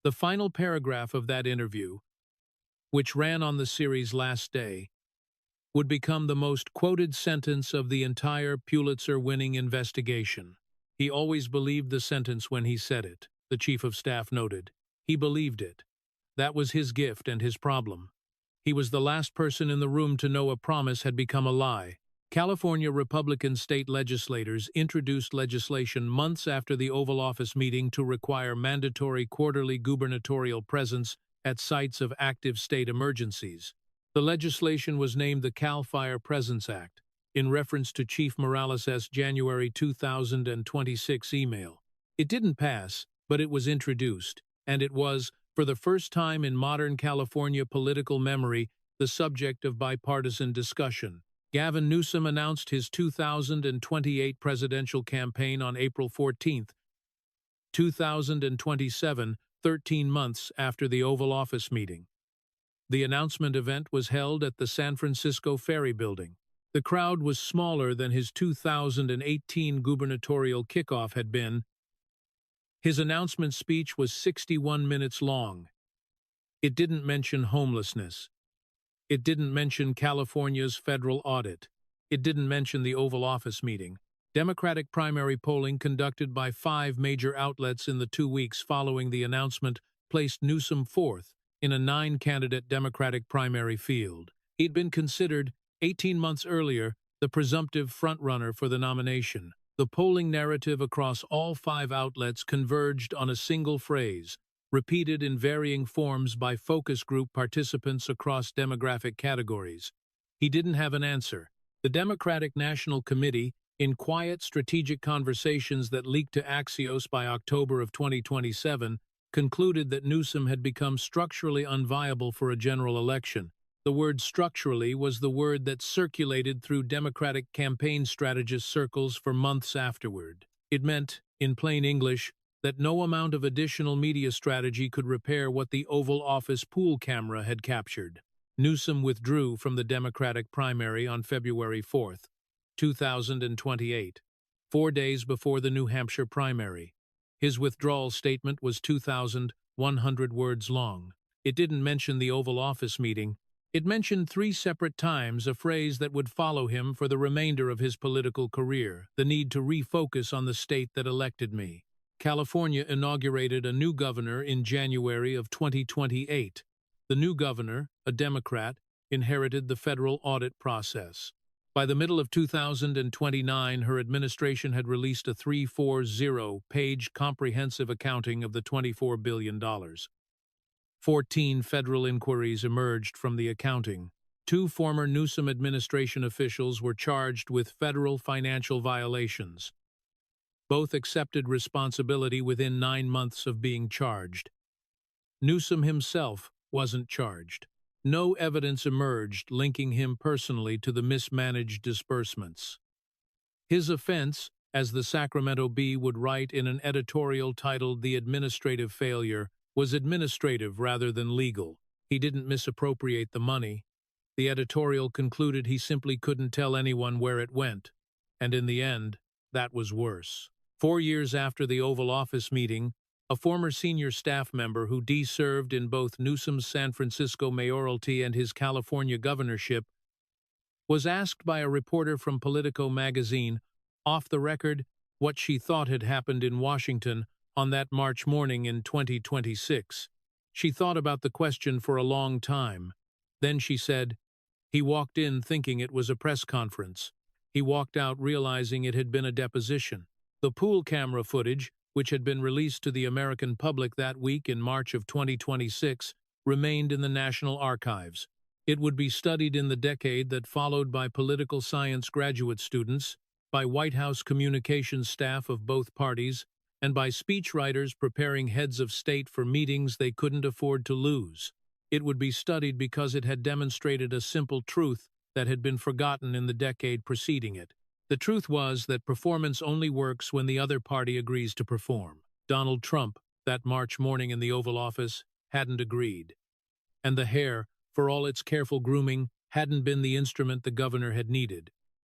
The final paragraph of that interview, which ran on the series' last day, would become the most quoted sentence of the entire Pulitzer-winning investigation. "He always believed the sentence when he said it," the chief of staff noted. "He believed it. That was his gift and his problem. He was the last person in the room to know a promise had become a lie." California Republican state legislators introduced legislation months after the Oval Office meeting to require mandatory quarterly gubernatorial presence at sites of active state emergencies. The legislation was named the Cal Fire Presence Act, in reference to Chief Morales' January 2026 email. It didn't pass, but it was introduced, and it was, for the first time in modern California political memory, the subject of bipartisan discussion. Gavin Newsom announced his 2028 presidential campaign on April 14, 2027, 13 months after the Oval Office meeting. The announcement event was held at the San Francisco Ferry Building. The crowd was smaller than his 2018 gubernatorial kickoff had been. His announcement speech was 61 minutes long. It didn't mention homelessness. It didn't mention California's federal audit. It didn't mention the Oval Office meeting. Democratic primary polling conducted by 5 major outlets in the 2 weeks following the announcement placed Newsom fourth in a 9-candidate Democratic primary field. He'd been considered, 18 months earlier, the presumptive frontrunner for the nomination. The polling narrative across all 5 outlets converged on a single phrase: repeated in varying forms by focus group participants across demographic categories. He didn't have an answer. The Democratic National Committee, in quiet strategic conversations that leaked to Axios by October of 2027, concluded that Newsom had become structurally unviable for a general election. The word structurally was the word that circulated through Democratic campaign strategist circles for months afterward. It meant, in plain English, that no amount of additional media strategy could repair what the Oval Office pool camera had captured. Newsom withdrew from the Democratic primary on February 4, 2028, 4 days before the New Hampshire primary. His withdrawal statement was 2,100 words long. It didn't mention the Oval Office meeting. It mentioned 3 separate times a phrase that would follow him for the remainder of his political career: the need to refocus on the state that elected me. California inaugurated a new governor in January of 2028. The new governor, a Democrat, inherited the federal audit process. By the middle of 2029, her administration had released a 340-page comprehensive accounting of the $24 billion. 14 federal inquiries emerged from the accounting. 2 former Newsom administration officials were charged with federal financial violations. Both accepted responsibility within 9 months of being charged. Newsom himself wasn't charged. No evidence emerged linking him personally to the mismanaged disbursements. His offense, as the Sacramento Bee would write in an editorial titled "The Administrative Failure," was administrative rather than legal. He didn't misappropriate the money. The editorial concluded he simply couldn't tell anyone where it went. And in the end, that was worse. 4 years after the Oval Office meeting, a former senior staff member who served in both Newsom's San Francisco mayoralty and his California governorship, was asked by a reporter from Politico magazine, off the record, what she thought had happened in Washington on that March morning in 2026. She thought about the question for a long time. Then she said, "He walked in thinking it was a press conference. He walked out realizing it had been a deposition." The pool camera footage, which had been released to the American public that week in March of 2026, remained in the National Archives. It would be studied in the decade that followed by political science graduate students, by White House communications staff of both parties, and by speechwriters preparing heads of state for meetings they couldn't afford to lose. It would be studied because it had demonstrated a simple truth that had been forgotten in the decade preceding it. The truth was that performance only works when the other party agrees to perform. Donald Trump, that March morning in the Oval Office, hadn't agreed. And the hair, for all its careful grooming, hadn't been the instrument the governor had needed.